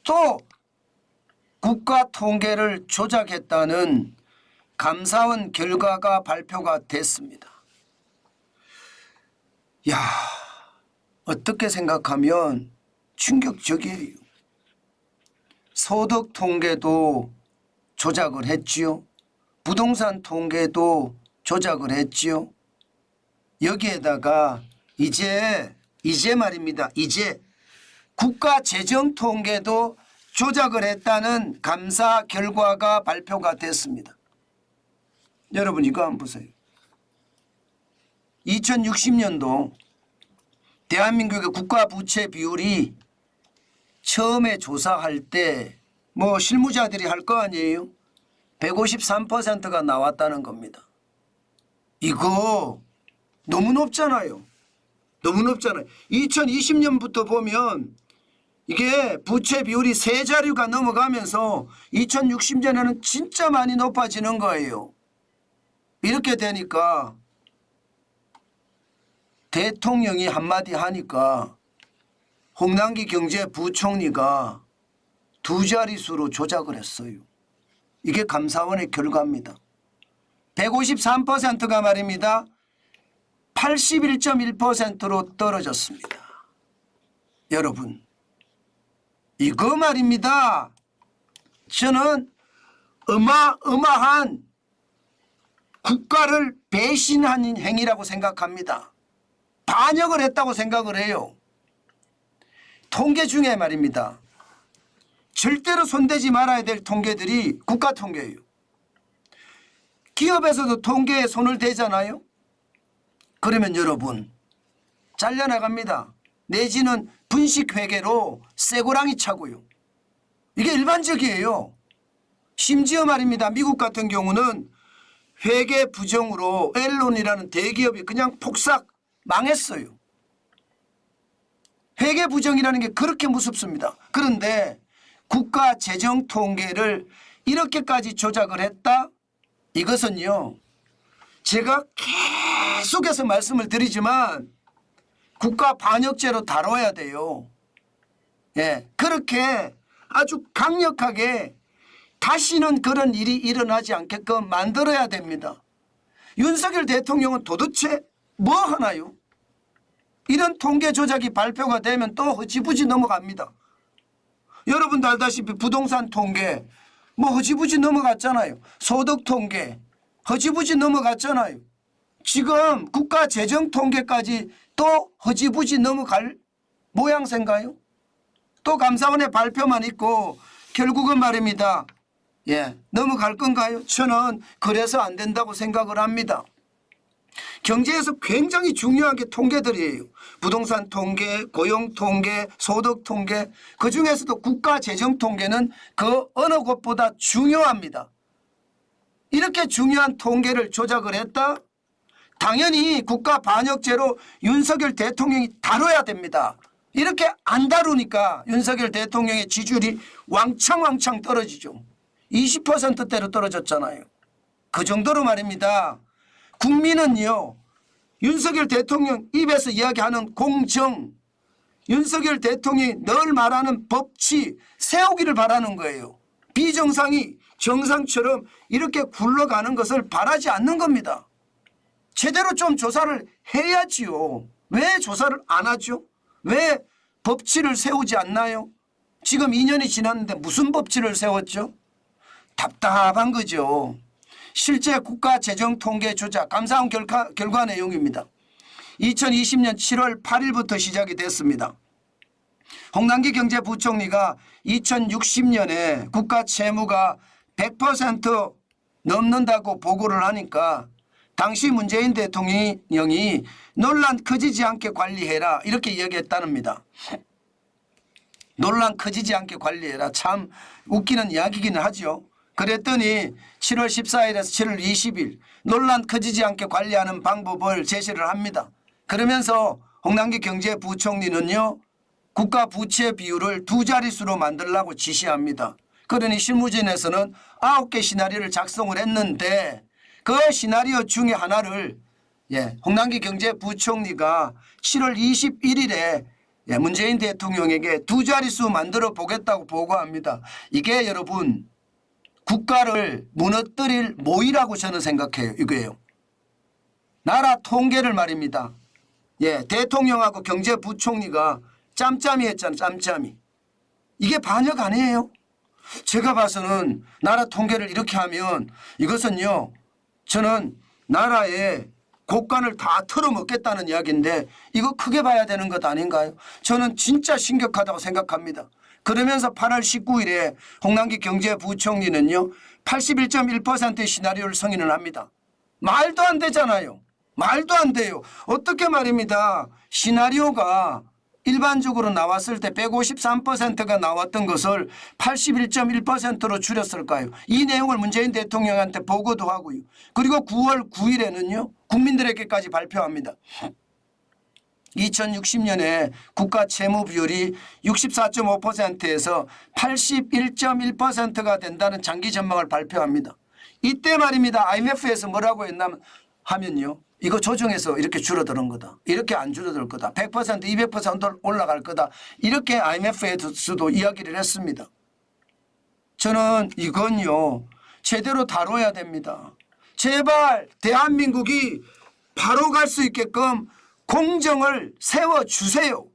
또 국가 통계를 조작했다는 감사원 결과가 발표가 됐습니다. 야, 어떻게 생각하면 충격적이에요. 소득 통계도 조작을 했지요. 부동산 통계도 조작을 했지요. 여기에다가 이제 말입니다. 이제 국가 재정 통계도 조작을 했다는 감사 결과가 발표가 됐습니다. 여러분 이거 한번 보세요. 2060년도 대한민국의 국가 부채 비율이 처음에 조사할 때 뭐 실무자들이 할 거 아니에요. 153%가 나왔다는 겁니다. 이거 너무 높잖아요. 너무 높잖아요. 2020년부터 보면 이게 부채 비율이 세 자리가 넘어가면서 2060년에는 진짜 많이 높아지는 거예요. 이렇게 되니까 대통령이 한마디 하니까 홍남기 경제부총리가 두 자릿수로 조작을 했어요. 이게 감사원의 결과입니다. 153%가 말입니다. 81.1%로 떨어졌습니다. 여러분 이거 말입니다. 저는 어마어마한 국가를 배신한 행위라고 생각합니다. 반역을 했다고 생각을 해요. 통계 중에 말입니다. 절대로 손대지 말아야 될 통계들이 국가 통계예요. 기업에서도 통계에 손을 대잖아요. 그러면 여러분 잘려나갑니다. 내지는 분식회계로 쇠고랑이 차고요. 이게 일반적이에요. 심지어 말입니다. 미국 같은 경우는 회계 부정으로 앨론이라는 대기업이 그냥 폭삭 망했어요. 회계 부정이라는 게 그렇게 무섭습니다. 그런데 국가 재정 통계를 이렇게까지 조작을 했다? 이것은요. 제가 계속해서 말씀을 드리지만 국가 반역죄로 다뤄야 돼요. 예, 그렇게 아주 강력하게 다시는 그런 일이 일어나지 않게끔 만들어야 됩니다. 윤석열 대통령은 도대체 뭐 하나요? 이런 통계 조작이 발표가 되면 또 흐지부지 넘어갑니다. 여러분도 알다시피 부동산 통계 뭐 흐지부지 넘어갔잖아요. 소득 통계 흐지부지 넘어갔잖아요. 지금 국가 재정 통계까지 또 흐지부지 넘어갈 모양새인가요? 또 감사원의 발표만 있고 결국은 말입니다. 예, 넘어갈 건가요? 저는 그래서 안 된다고 생각을 합니다. 경제에서 굉장히 중요한 게 통계들이에요. 부동산 통계, 고용 통계, 소득 통계, 그중에서도 국가 재정 통계는 그 어느 것보다 중요합니다. 이렇게 중요한 통계를 조작을 했다? 당연히 국가 반역죄로 윤석열 대통령이 다뤄야 됩니다. 이렇게 안 다루니까 윤석열 대통령의 지지율이 왕창 떨어지죠. 20%대로 떨어졌잖아요. 그 정도로 말입니다. 국민은요. 윤석열 대통령 입에서 이야기하는 공정, 윤석열 대통령이 늘 말하는 법치 세우기를 바라는 거예요. 비정상이 정상처럼 이렇게 굴러가는 것을 바라지 않는 겁니다. 제대로 좀 조사를 해야지요. 왜 조사를 안 하죠? 왜 법치를 세우지 않나요? 지금 2년이 지났는데 무슨 법치를 세웠죠? 답답한 거죠. 실제 국가 재정 통계 조작 감사원 결과 내용입니다. 2020년 7월 8일부터 시작이 됐습니다. 홍남기 경제부총리가 2060년에 국가 채무가 100% 넘는다고 보고를 하니까 당시 문재인 대통령이 논란 커지지 않게 관리해라 이렇게 이야기했답니다. 논란 커지지 않게 관리해라. 참 웃기는 이야기기는 하죠. 그랬더니 7월 14일에서 7월 20일 논란 커지지 않게 관리하는 방법을 제시를 합니다. 그러면서 홍남기 경제부총리는요. 국가 부채 비율을 두 자릿수로 만들라고 지시합니다. 그러니 실무진에서는 9개 시나리오를 작성을 했는데 그 시나리오 중에 하나를 홍남기 경제부총리가 7월 21일에 예, 문재인 대통령에게 두 자릿수 만들어 보겠다고 보고합니다. 이게 여러분 국가를 무너뜨릴 모의라고 저는 생각해요. 이거예요. 나라 통계를 말입니다. 예, 대통령하고 경제부총리가 짬짬이 했잖아요. 짬짬이. 이게 반역 아니에요? 제가 봐서는 나라 통계를 이렇게 하면 이것은요. 저는 나라의 곳간을 다 털어먹겠다는 이야기인데 이거 크게 봐야 되는 것 아닌가요? 저는 진짜 심각하다고 생각합니다. 그러면서 8월 19일에 홍남기 경제부총리는요. 81.1%의 시나리오를 승인을 합니다. 말도 안 되잖아요. 말도 안 돼요. 어떻게 말입니다. 시나리오가 일반적으로 나왔을 때 153%가 나왔던 것을 81.1%로 줄였을까요? 이 내용을 문재인 대통령한테 보고도 하고요. 그리고 9월 9일에는요. 국민들에게까지 발표합니다. 2060년에 국가 채무 비율이 64.5%에서 81.1%가 된다는 장기 전망을 발표합니다. 이때 말입니다. IMF에서 뭐라고 했냐면 하면요. 이거 조정해서 이렇게 줄어드는 거다. 이렇게 안 줄어들 거다. 100% 200% 올라갈 거다. 이렇게 IMF에서도 이야기를 했습니다. 저는 이건요. 제대로 다뤄야 됩니다. 제발 대한민국이 바로 갈 수 있게끔 공정을 세워주세요.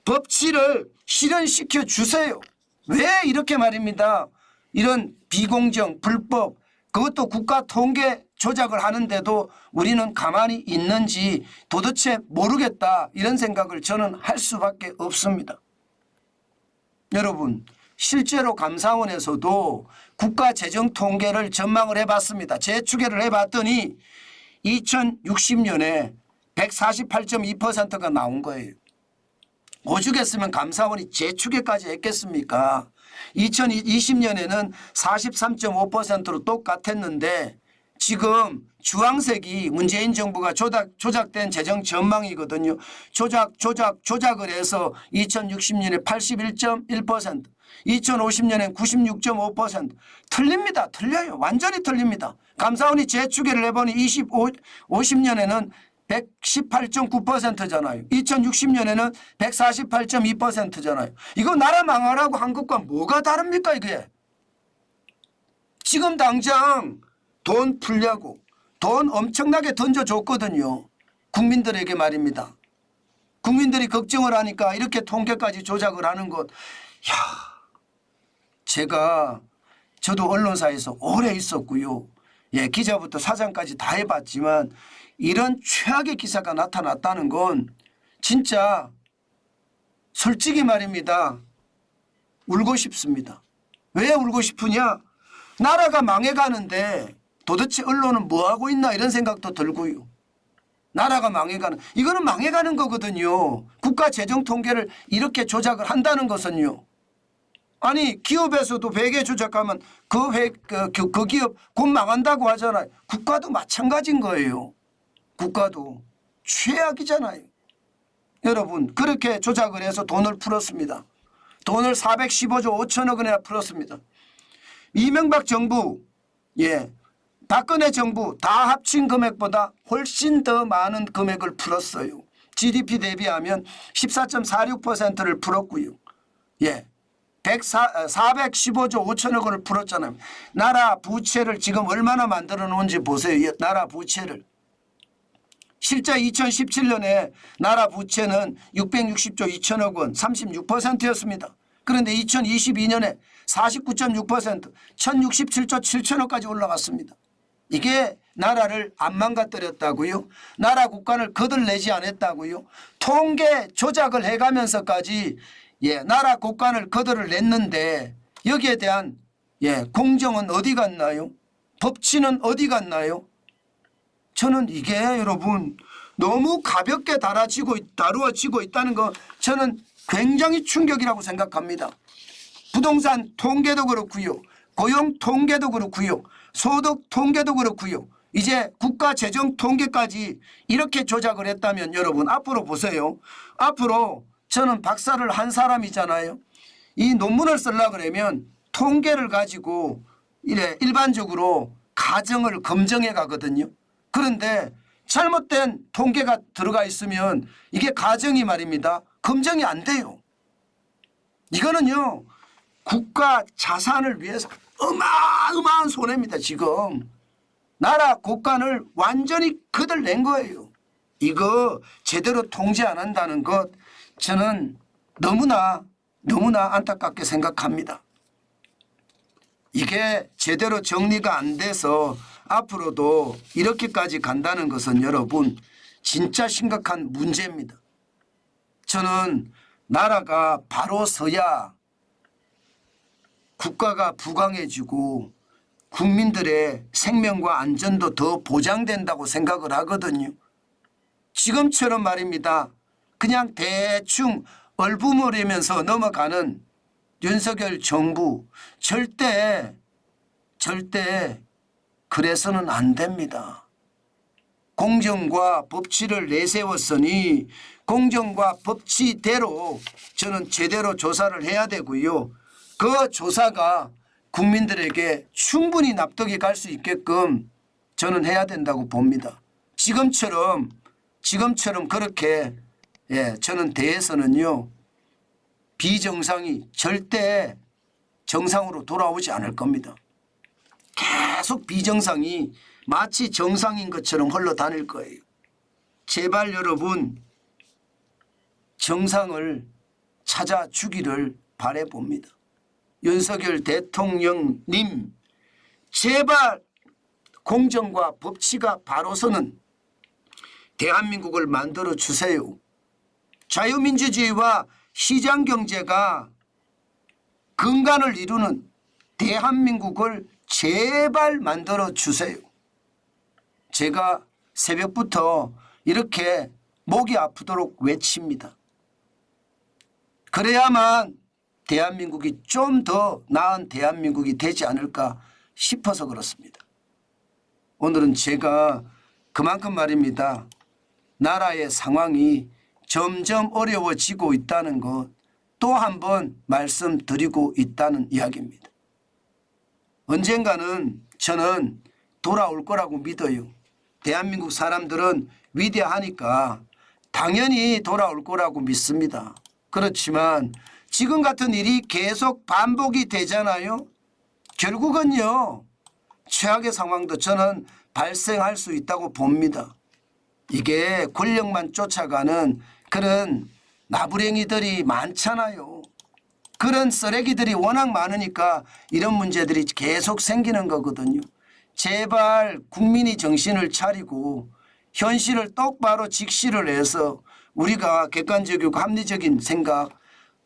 법치를 실현시켜 주세요. 왜 이렇게 말입니다. 이런 비공정, 불법 그것도 국가 통계 조작을 하는데도 우리는 가만히 있는지 도대체 모르겠다 이런 생각을 저는 할 수밖에 없습니다. 여러분 실제로 감사원에서도 국가 재정 통계를 전망을 해봤습니다. 재추계를 해봤더니 2060년에 148.2%가 나온 거예요. 오죽했으면 감사원이 재추계까지 했겠습니까? 2020년에는 43.5%로 똑같았는데 지금 주황색이 문재인 정부가 조작된 재정 전망이거든요. 조작을 해서 2060년에 81.1%, 2050년엔 96.5% 틀립니다. 틀려요. 완전히 틀립니다. 감사원이 재추계를 해보니 50년에는 118.9%잖아요. 2060년에는 148.2%잖아요. 이거 나라 망하라고 한 것과 뭐가 다릅니까 이게? 지금 당장 돈 풀려고 돈 엄청나게 던져줬거든요. 국민들에게 말입니다. 국민들이 걱정을 하니까 이렇게 통계까지 조작을 하는 것. 저도 언론사에서 오래 있었고요. 예, 기자부터 사장까지 다 해봤지만 이런 최악의 기사가 나타났다는 건 진짜 솔직히 말입니다. 울고 싶습니다. 왜 울고 싶으냐? 나라가 망해가는데 도대체 언론은 뭐하고 있나 이런 생각도 들고요. 나라가 망해가는 이거는 망해가는 거거든요. 국가 재정 통계를 이렇게 조작을 한다는 것은요. 아니 기업에서도 회계 조작하면 그 기업 곧 망한다고 하잖아요. 국가도 마찬가지인 거예요. 국가도 최악이잖아요. 여러분 그렇게 조작을 해서 돈을 풀었습니다. 돈을 415조 5천억 원이나 풀었습니다. 이명박 정부 박근혜 정부 다 합친 금액보다 훨씬 더 많은 금액을 풀었어요. GDP 대비하면 14.46%를 풀었고요. 415조 5천억 원을 풀었잖아요. 나라 부채를 지금 얼마나 만들어 놓은지 보세요. 나라 부채를. 실제 2017년에 나라 부채는 660조 2천억 원 36%였습니다. 그런데 2022년에 49.6% 1067조 7천억까지 올라갔습니다. 이게 나라를 안 망가뜨렸다고요. 나라 국간을 거들내지 않았다고요. 통계 조작을 해가면서까지 나라 국간을 거들을 냈는데 여기에 대한 공정은 어디 갔나요? 법치는 어디 갔나요? 저는 이게 여러분 너무 가볍게 다루어지고 있다는 거 저는 굉장히 충격이라고 생각합니다. 부동산 통계도 그렇고요. 고용 통계도 그렇고요. 소득 통계도 그렇고요. 이제 국가 재정 통계까지 이렇게 조작을 했다면 여러분 앞으로 보세요. 앞으로 저는 박사를 한 사람이잖아요. 이 논문을 쓰려고 그러면 통계를 가지고 일반적으로 가정을 검증해 가거든요. 그런데 잘못된 통계가 들어가 있으면 이게 가정이 말입니다. 검증이 안 돼요. 이거는요 국가 자산을 위해서 어마어마한 손해입니다. 지금 나라 국간을 완전히 거들낸 거예요. 이거 제대로 통제 안 한다는 것 저는 너무나 안타깝게 생각합니다. 이게 제대로 정리가 안 돼서 앞으로도 이렇게까지 간다는 것은 여러분 진짜 심각한 문제입니다. 저는 나라가 바로 서야 국가가 부강해지고 국민들의 생명과 안전도 더 보장된다고 생각을 하거든요. 지금처럼 말입니다. 그냥 대충 얼부무리면서 넘어가는 윤석열 정부 절대 그래서는 안 됩니다. 공정과 법치를 내세웠으니 공정과 법치대로 저는 제대로 조사를 해야 되고요. 그 조사가 국민들에게 충분히 납득이 갈 수 있게끔 저는 해야 된다고 봅니다. 지금처럼 그렇게 저는 대해서는요. 비정상이 절대 정상으로 돌아오지 않을 겁니다. 계속 비정상이 마치 정상인 것처럼 흘러다닐 거예요. 제발 여러분 정상을 찾아주기를 바라봅니다. 윤석열 대통령님 제발 공정과 법치가 바로 서는 대한민국을 만들어 주세요. 자유민주주의와 시장경제가 근간을 이루는 대한민국을 제발 만들어 주세요. 제가 새벽부터 이렇게 목이 아프도록 외칩니다. 그래야만 대한민국이 좀 더 나은 대한민국이 되지 않을까 싶어서 그렇습니다. 오늘은 제가 그만큼 말입니다. 나라의 상황이 점점 어려워지고 있다는 것 또 한 번 말씀드리고 있다는 이야기입니다. 언젠가는 저는 돌아올 거라고 믿어요. 대한민국 사람들은 위대하니까 당연히 돌아올 거라고 믿습니다. 그렇지만 지금 같은 일이 계속 반복이 되잖아요. 결국은요. 최악의 상황도 저는 발생할 수 있다고 봅니다. 이게 권력만 쫓아가는 그런 나부랭이들이 많잖아요. 그런 쓰레기들이 워낙 많으니까 이런 문제들이 계속 생기는 거거든요. 제발 국민이 정신을 차리고 현실을 똑바로 직시를 해서 우리가 객관적이고 합리적인 생각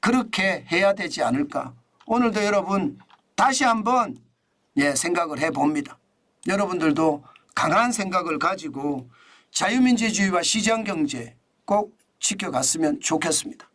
그렇게 해야 되지 않을까. 오늘도 여러분 다시 한번 생각을 해봅니다. 여러분들도 강한 생각을 가지고 자유민주주의와 시장경제 꼭 지켜갔으면 좋겠습니다.